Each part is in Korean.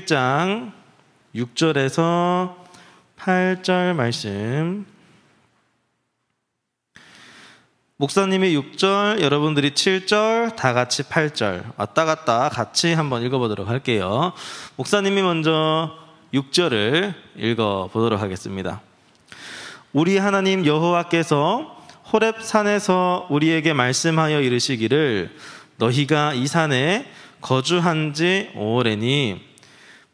1장 6절에서 8절 말씀. 목사님이 6절, 여러분들이 7절, 다 같이 8절 왔다 갔다 같이 한번 읽어보도록 할게요. 목사님이 먼저 6절을 읽어보도록 하겠습니다. 우리 하나님 여호와께서 호렙 산에서 우리에게 말씀하여 이르시기를 너희가 이 산에 거주한 지 오래니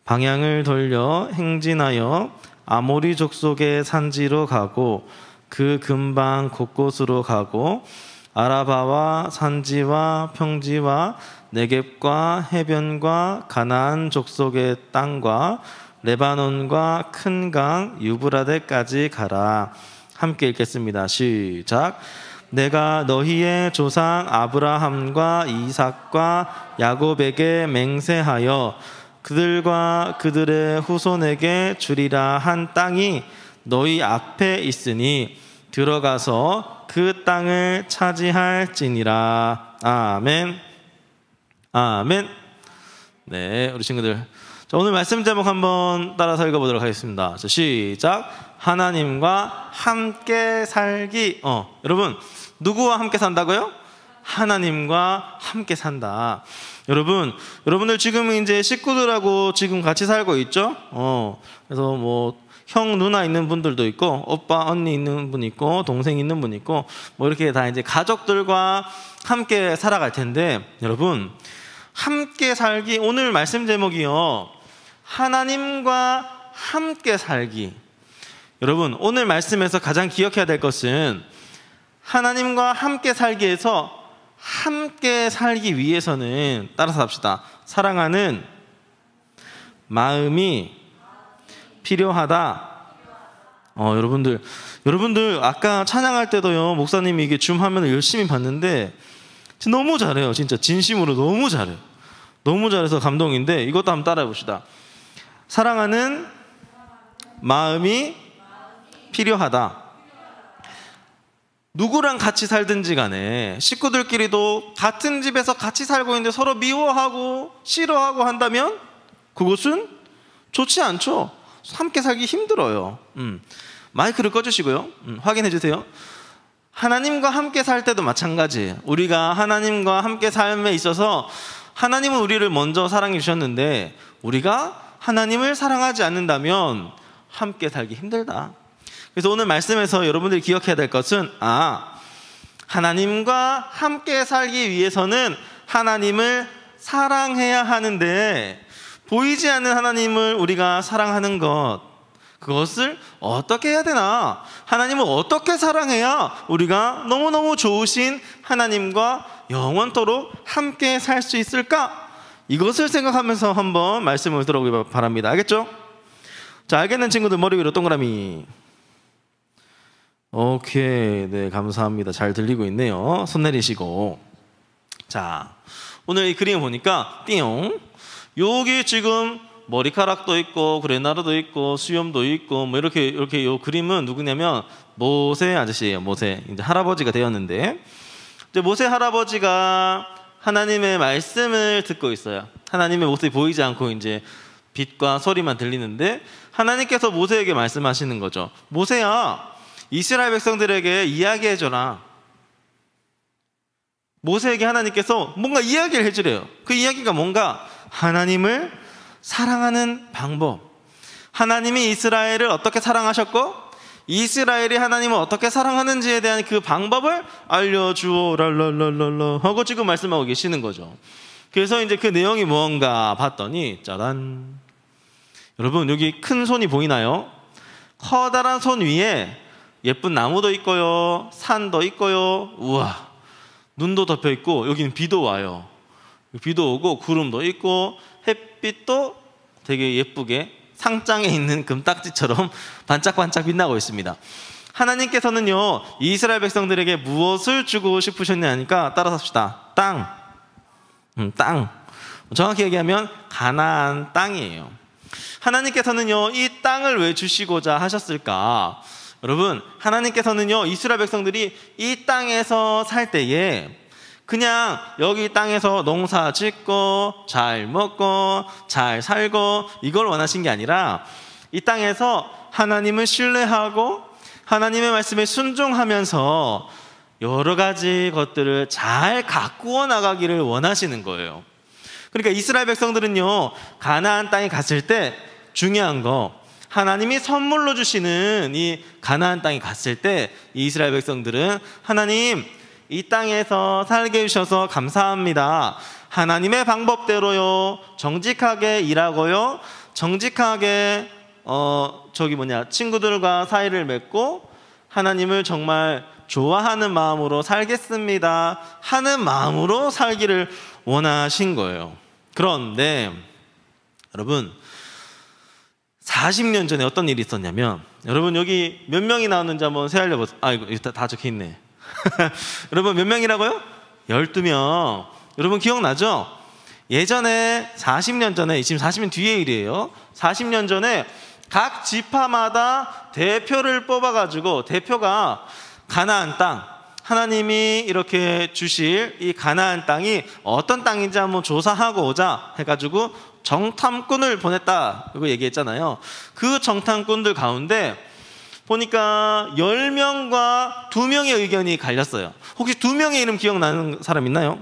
방향을 돌려 행진하여 아모리 족속의 산지로 가고 그 근방 곳곳으로 가고 아라바와 산지와 평지와 네겝과 해변과 가나안 족속의 땅과 레바논과 큰 강 유브라데까지 가라. 함께 읽겠습니다. 시작. 내가 너희의 조상 아브라함과 이삭과 야곱에게 맹세하여 그들과 그들의 후손에게 주리라 한 땅이 너희 앞에 있으니 들어가서 그 땅을 차지할지니라. 아멘. 아멘. 네, 우리 친구들, 자, 오늘 말씀 제목 한번 따라서 읽어보도록 하겠습니다. 자, 시작. 하나님과 함께 살기. 여러분, 누구와 함께 산다고요? 하나님과 함께 산다. 여러분들 지금 이제 식구들하고 지금 같이 살고 있죠? 그래서 뭐 형, 누나 있는 분들도 있고, 오빠, 언니 있는 분 있고, 동생 있는 분 있고, 뭐 이렇게 다 이제 가족들과 함께 살아갈 텐데, 여러분, 함께 살기, 오늘 말씀 제목이요, 하나님과 함께 살기. 여러분, 오늘 말씀에서 가장 기억해야 될 것은 하나님과 함께 살기 위해서, 함께 살기 위해서는, 따라서 합시다. 사랑하는 마음이 필요하다. 여러분들 아까 찬양할 때도요, 목사님이 이게 줌 화면을 열심히 봤는데 너무 잘해요. 진짜 진심으로 너무 잘해요. 너무 잘해서 감동인데, 이것도 한번 따라해 봅시다. 사랑하는 마음이 필요하다. 누구랑 같이 살든지 간에, 식구들끼리도 같은 집에서 같이 살고 있는데 서로 미워하고 싫어하고 한다면 그것은 좋지 않죠. 함께 살기 힘들어요. 마이크를 꺼주시고요. 확인해 주세요. 하나님과 함께 살 때도 마찬가지. 우리가 하나님과 함께 삶에 있어서 하나님은 우리를 먼저 사랑해 주셨는데 우리가 하나님을 사랑하지 않는다면 함께 살기 힘들다. 그래서 오늘 말씀에서 여러분들이 기억해야 될 것은, 하나님과 함께 살기 위해서는 하나님을 사랑해야 하는데, 보이지 않는 하나님을 우리가 사랑하는 것, 그것을 어떻게 해야 되나? 하나님을 어떻게 사랑해야 우리가 너무너무 좋으신 하나님과 영원토록 함께 살 수 있을까? 이것을 생각하면서 한번 말씀을 들어보기 바랍니다. 알겠죠? 자, 알겠는 친구들 머리 위로 동그라미. 오케이, 네, 감사합니다. 잘 들리고 있네요. 손 내리시고. 자, 오늘 이 그림을 보니까 띵, 여기 지금 머리카락도 있고 그레나루도 있고 수염도 있고 뭐 이렇게 요 그림은 누구냐면 모세 아저씨예요. 모세, 이제 할아버지가 되었는데, 이제 모세 할아버지가 하나님의 말씀을 듣고 있어요. 하나님의 모습이 보이지 않고 이제 빛과 소리만 들리는데, 하나님께서 모세에게 말씀하시는 거죠. 모세야, 이스라엘 백성들에게 이야기해줘라. 모세에게 하나님께서 뭔가 이야기를 해주래요. 그 이야기가 뭔가, 하나님을 사랑하는 방법, 하나님이 이스라엘을 어떻게 사랑하셨고 이스라엘이 하나님을 어떻게 사랑하는지에 대한 그 방법을 알려주오 랄랄랄랄라 하고 지금 말씀하고 계시는 거죠. 그래서 이제 그 내용이 뭔가 봤더니, 짜란, 여러분 여기 큰 손이 보이나요? 커다란 손 위에 예쁜 나무도 있고요, 산도 있고요, 우와, 눈도 덮여 있고, 여기는 비도 와요. 비도 오고 구름도 있고 햇빛도 되게 예쁘게 상장에 있는 금딱지처럼 반짝반짝 빛나고 있습니다. 하나님께서는요, 이스라엘 백성들에게 무엇을 주고 싶으셨냐 하니까, 따라서 합시다. 땅. 땅. 정확히 얘기하면 가나안 땅이에요. 하나님께서는요, 이 땅을 왜 주시고자 하셨을까? 여러분, 하나님께서는요, 이스라엘 백성들이 이 땅에서 살 때에 그냥 여기 땅에서 농사 짓고 잘 먹고 잘 살고 이걸 원하신 게 아니라 이 땅에서 하나님을 신뢰하고 하나님의 말씀에 순종하면서 여러 가지 것들을 잘 가꾸어 나가기를 원하시는 거예요. 그러니까 이스라엘 백성들은요, 가나안 땅에 갔을 때 중요한 거, 하나님이 선물로 주시는 이 가나안 땅에 갔을 때 이 이스라엘 백성들은 하나님 이 땅에서 살게 해주셔서 감사합니다. 하나님의 방법대로요, 정직하게 일하고요, 정직하게 친구들과 사이를 맺고 하나님을 정말 좋아하는 마음으로 살겠습니다 하는 마음으로 살기를 원하신 거예요. 그런데 여러분, 40년 전에 어떤 일이 있었냐면, 여러분 여기 몇 명이 나왔는지 한번 세알려 보세요. 이거 다 적혀있네. 여러분 몇 명이라고요? 12명. 여러분 기억나죠? 예전에 40년 전에, 지금 40년 뒤의 일이에요. 40년 전에 각 지파마다 대표를 뽑아가지고, 대표가 가나안 땅, 하나님이 이렇게 주실 이 가나안 땅이 어떤 땅인지 한번 조사하고 오자 해가지고 정탐꾼을 보냈다, 이거 얘기했잖아요. 그 정탐꾼들 가운데 보니까 10명과 2명의 의견이 갈렸어요. 혹시 2명의 이름 기억나는 사람 있나요?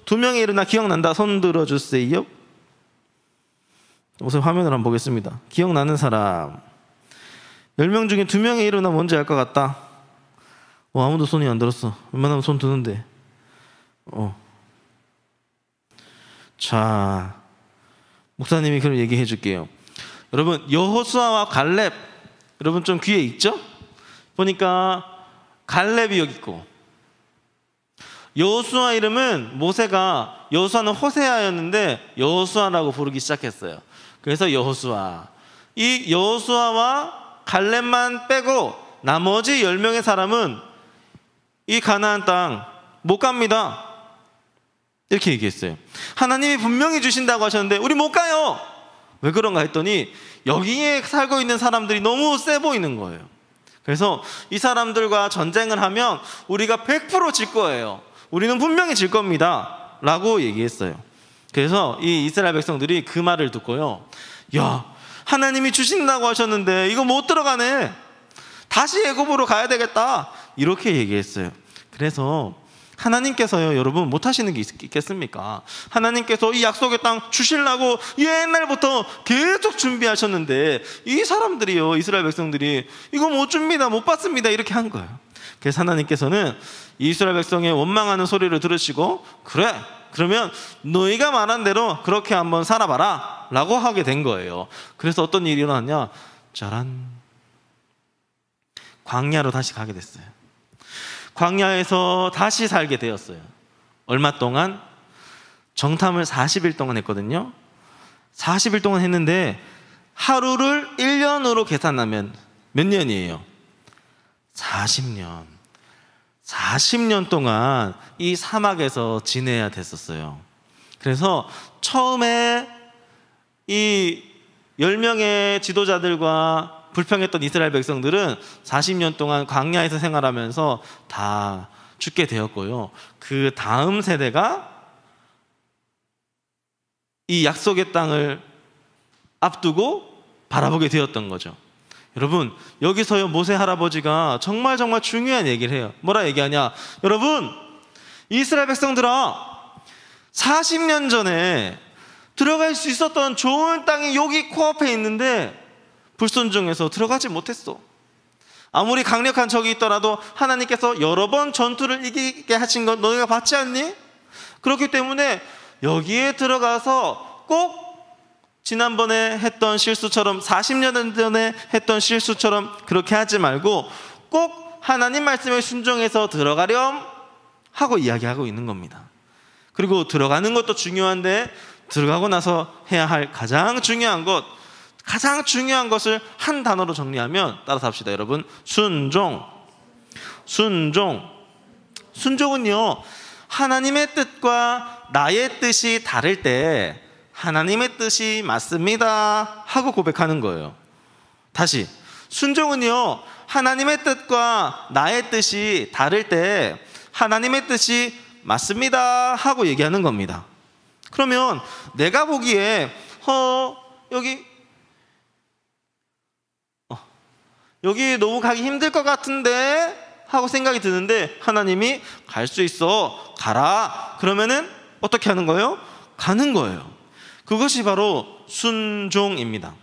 2명의 이름 나 기억난다, 손 들어주세요. 우선 화면을 한번 보겠습니다. 기억나는 사람 10명 중에 2명의 이름 나 뭔지 알 것 같다. 아무도 손이 안 들었어. 웬만하면 손 드는데. 자, 목사님이 그럼 얘기해 줄게요. 여러분, 여호수아와 갈렙, 여러분 좀 귀에 있죠? 보니까 갈렙이 여기 있고, 여호수아 이름은 모세가, 여호수아는 호세아였는데 여호수아라고 부르기 시작했어요. 그래서 여호수아. 이 여호수아와 갈렙만 빼고 나머지 10명의 사람은 이 가나안 땅 못 갑니다, 이렇게 얘기했어요. 하나님이 분명히 주신다고 하셨는데 우리 못 가요. 왜 그런가 했더니 여기에 살고 있는 사람들이 너무 세 보이는 거예요. 그래서 이 사람들과 전쟁을 하면 우리가 100% 질 거예요. 우리는 분명히 질 겁니다 라고 얘기했어요. 그래서 이 이스라엘 백성들이 그 말을 듣고요, 야, 하나님이 주신다고 하셨는데 이거 못 들어가네, 다시 애굽으로 가야 되겠다, 이렇게 얘기했어요. 그래서 하나님께서요, 여러분 못 하시는 게 있겠습니까? 하나님께서 이 약속의 땅 주시려고 옛날부터 계속 준비하셨는데 이 사람들이요, 이스라엘 백성들이 이거 못 줍니다, 못 받습니다, 이렇게 한 거예요. 그래서 하나님께서는 이스라엘 백성의 원망하는 소리를 들으시고, 그래, 그러면 너희가 말한 대로 그렇게 한번 살아봐라 라고 하게 된 거예요. 그래서 어떤 일이 일어났냐, 짜란, 광야로 다시 가게 됐어요. 광야에서 다시 살게 되었어요. 얼마 동안? 정탐을 40일 동안 했거든요. 40일 동안 했는데 하루를 1년으로 계산하면 몇 년이에요? 40년. 40년 동안 이 사막에서 지내야 됐었어요. 그래서 처음에 이 10명의 지도자들과 불평했던 이스라엘 백성들은 40년 동안 광야에서 생활하면서 다 죽게 되었고요. 그 다음 세대가 이 약속의 땅을 앞두고 바라보게 되었던 거죠. 여러분, 여기서요, 모세 할아버지가 정말 중요한 얘기를 해요. 뭐라 얘기하냐, 여러분, 이스라엘 백성들아, 40년 전에 들어갈 수 있었던 좋은 땅이 여기 코앞에 있는데 불순종해서 들어가지 못했어. 아무리 강력한 적이 있더라도 하나님께서 여러 번 전투를 이기게 하신 건 너희가 봤지 않니? 그렇기 때문에 여기에 들어가서 꼭 지난번에 했던 실수처럼, 40년 전에 했던 실수처럼 그렇게 하지 말고 꼭 하나님 말씀에 순종해서 들어가렴 하고 이야기하고 있는 겁니다. 그리고 들어가는 것도 중요한데 들어가고 나서 해야 할 가장 중요한 것을 한 단어로 정리하면, 따라서 합시다 여러분, 순종. 순종은요, 하나님의 뜻과 나의 뜻이 다를 때 하나님의 뜻이 맞습니다 하고 고백하는 거예요. 다시, 순종은요, 하나님의 뜻과 나의 뜻이 다를 때 하나님의 뜻이 맞습니다 하고 얘기하는 겁니다. 그러면 내가 보기에 여기 너무 가기 힘들 것 같은데 하고 생각이 드는데 하나님이 갈 수 있어, 가라. 그러면은 어떻게 하는 거예요? 가는 거예요. 그것이 바로 순종입니다.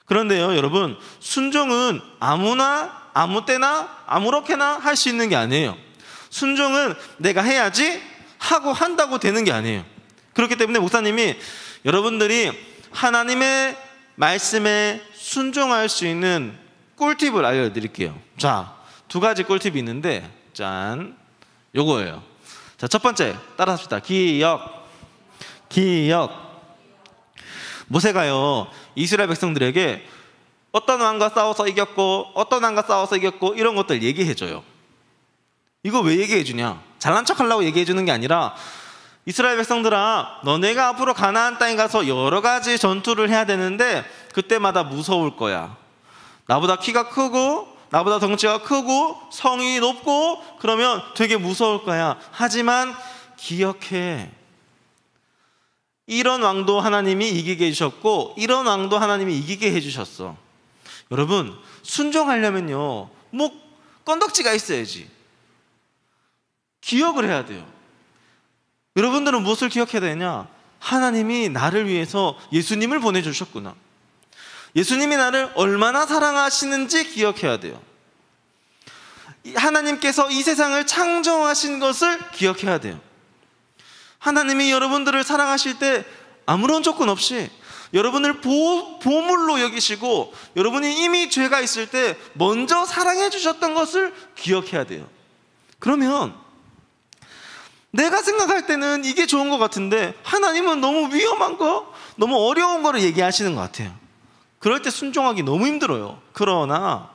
그런데요, 여러분, 순종은 아무나 아무 때나 아무렇게나 할 수 있는 게 아니에요. 순종은 내가 해야지 하고 한다고 되는 게 아니에요. 그렇기 때문에 목사님이 여러분들이 하나님의 말씀에 순종할 수 있는 꿀팁을 알려드릴게요. 자, 두 가지 꿀팁이 있는데, 짠, 요거예요. 자, 첫 번째 따라 합시다. 기억. 모세가요, 이스라엘 백성들에게 어떤 왕과 싸워서 이겼고 어떤 왕과 싸워서 이겼고 이런 것들 얘기해줘요. 이거 왜 얘기해주냐? 잘난 척하려고 얘기해주는 게 아니라, 이스라엘 백성들아, 너네가 앞으로 가나안 땅에 가서 여러 가지 전투를 해야 되는데 그때마다 무서울 거야. 나보다 키가 크고 나보다 덩치가 크고 성이 높고 그러면 되게 무서울 거야. 하지만 기억해, 이런 왕도 하나님이 이기게 해주셨고 이런 왕도 하나님이 이기게 해주셨어. 여러분, 순종하려면요, 건덕지가 있어야지. 기억을 해야 돼요. 여러분들은 무엇을 기억해야 되냐? 하나님이 나를 위해서 예수님을 보내주셨구나. 예수님이 나를 얼마나 사랑하시는지 기억해야 돼요. 하나님께서 이 세상을 창조하신 것을 기억해야 돼요. 하나님이 여러분들을 사랑하실 때 아무런 조건 없이 여러분을 보물로 여기시고 여러분이 이미 죄가 있을 때 먼저 사랑해 주셨던 것을 기억해야 돼요. 그러면 내가 생각할 때는 이게 좋은 것 같은데 하나님은 너무 위험한 거, 너무 어려운 거를 얘기하시는 것 같아요. 그럴 때 순종하기 너무 힘들어요. 그러나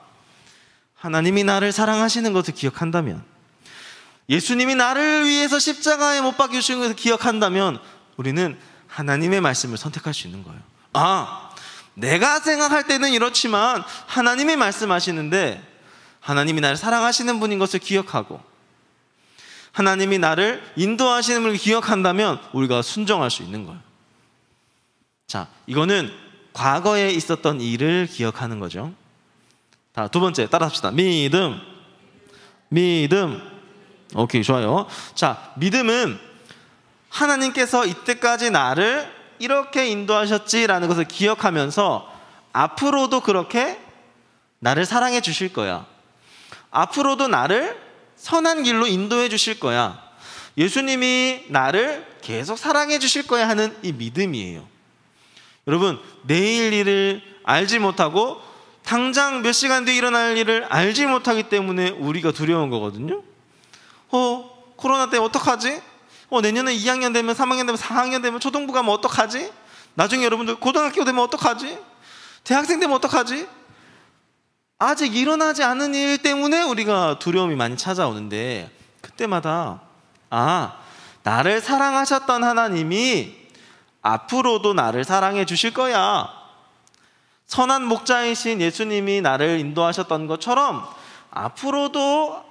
하나님이 나를 사랑하시는 것을 기억한다면, 예수님이 나를 위해서 십자가에 못 박혀 주신 것을 기억한다면 우리는 하나님의 말씀을 선택할 수 있는 거예요. 내가 생각할 때는 이렇지만 하나님이 말씀하시는데 하나님이 나를 사랑하시는 분인 것을 기억하고 하나님이 나를 인도하시는 분을 기억한다면 우리가 순종할 수 있는 거예요. 자, 이거는 과거에 있었던 일을 기억하는 거죠. 자, 두 번째 따라 합시다. 믿음. 오케이, 좋아요. 자, 믿음은 하나님께서 이때까지 나를 이렇게 인도하셨지라는 것을 기억하면서 앞으로도 그렇게 나를 사랑해 주실 거야. 앞으로도 나를 선한 길로 인도해 주실 거야. 예수님이 나를 계속 사랑해 주실 거야 하는 이 믿음이에요. 여러분, 내일 일을 알지 못하고 당장 몇 시간 뒤에 일어날 일을 알지 못하기 때문에 우리가 두려운 거거든요. 코로나 때문에 어떡하지? 내년에 2학년 되면 3학년 되면 4학년 되면 초등부 가면 어떡하지? 나중에 여러분들 고등학교 되면 어떡하지? 대학생 되면 어떡하지? 아직 일어나지 않은 일 때문에 우리가 두려움이 많이 찾아오는데, 그때마다 나를 사랑하셨던 하나님이 앞으로도 나를 사랑해 주실 거야. 선한 목자이신 예수님이 나를 인도하셨던 것처럼 앞으로도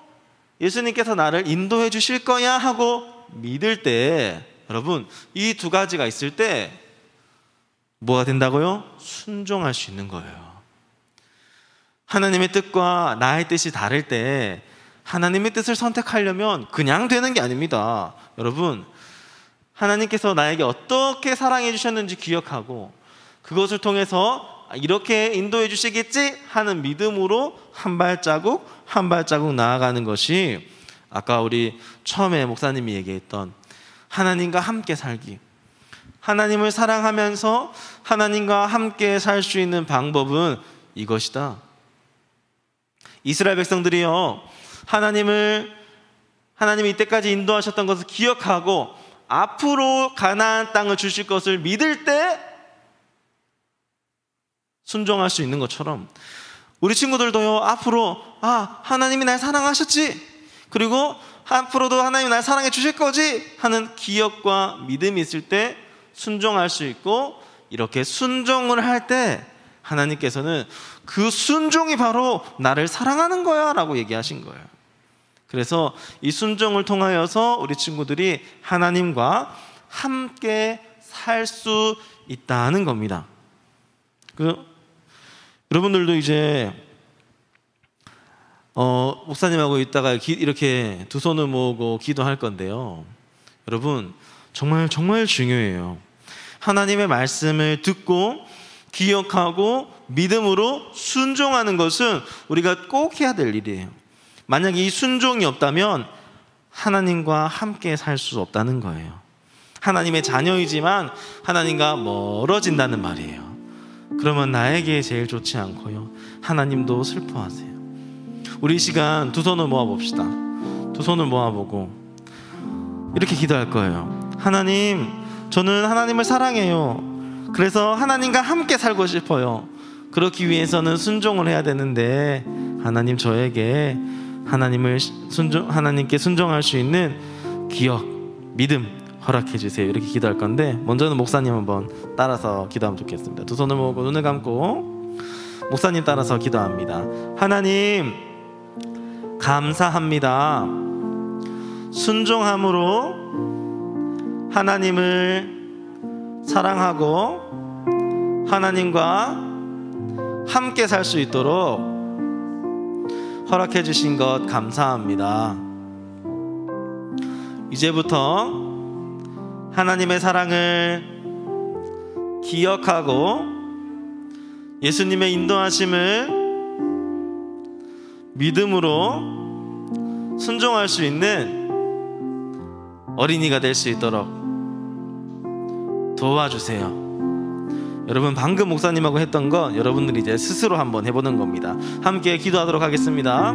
예수님께서 나를 인도해 주실 거야 하고 믿을 때, 여러분, 이 두 가지가 있을 때 뭐가 된다고요? 순종할 수 있는 거예요. 하나님의 뜻과 나의 뜻이 다를 때 하나님의 뜻을 선택하려면 그냥 되는 게 아닙니다. 여러분, 하나님께서 나에게 어떻게 사랑해 주셨는지 기억하고 그것을 통해서 이렇게 인도해 주시겠지 하는 믿음으로 한 발자국 한 발자국 나아가는 것이 아까 우리 처음에 목사님이 얘기했던 하나님과 함께 살기, 하나님을 사랑하면서 하나님과 함께 살 수 있는 방법은 이것이다. 이스라엘 백성들이요, 하나님이 이때까지 인도하셨던 것을 기억하고 앞으로 가나안 땅을 주실 것을 믿을 때 순종할 수 있는 것처럼 우리 친구들도요, 앞으로 하나님이 날 사랑하셨지, 그리고 앞으로도 하나님이 날 사랑해 주실 거지 하는 기억과 믿음이 있을 때 순종할 수 있고, 이렇게 순종을 할 때 하나님께서는 그 순종이 바로 나를 사랑하는 거야 라고 얘기하신 거예요. 그래서 이 순종을 통하여서 우리 친구들이 하나님과 함께 살 수 있다는 겁니다. 여러분들도 이제 목사님하고 있다가 이렇게 두 손을 모으고 기도할 건데요. 여러분, 정말 중요해요. 하나님의 말씀을 듣고 기억하고 믿음으로 순종하는 것은 우리가 꼭 해야 될 일이에요. 만약에 이 순종이 없다면 하나님과 함께 살 수 없다는 거예요. 하나님의 자녀이지만 하나님과 멀어진다는 말이에요. 그러면 나에게 제일 좋지 않고요, 하나님도 슬퍼하세요. 우리 이 시간 두 손을 모아봅시다. 두 손을 모아보고 이렇게 기도할 거예요. 하나님, 저는 하나님을 사랑해요. 그래서 하나님과 함께 살고 싶어요. 그렇기 위해서는 순종을 해야 되는데 하나님, 저에게 하나님께 순종할 수 있는 기억, 믿음 허락해 주세요. 이렇게 기도할 건데, 먼저는 목사님 한번 따라서 기도하면 좋겠습니다. 두 손을 모으고 눈을 감고 목사님 따라서 기도합니다. 하나님, 감사합니다. 순종함으로 하나님을 사랑하고 하나님과 함께 살 수 있도록 허락해 주신 것 감사합니다. 이제부터 하나님의 사랑을 기억하고 예수님의 인도하심을 믿음으로 순종할 수 있는 어린이가 될 수 있도록 도와주세요. 여러분, 방금 목사님하고 했던 거 여러분들이 이제 스스로 한번 해보는 겁니다. 함께 기도하도록 하겠습니다.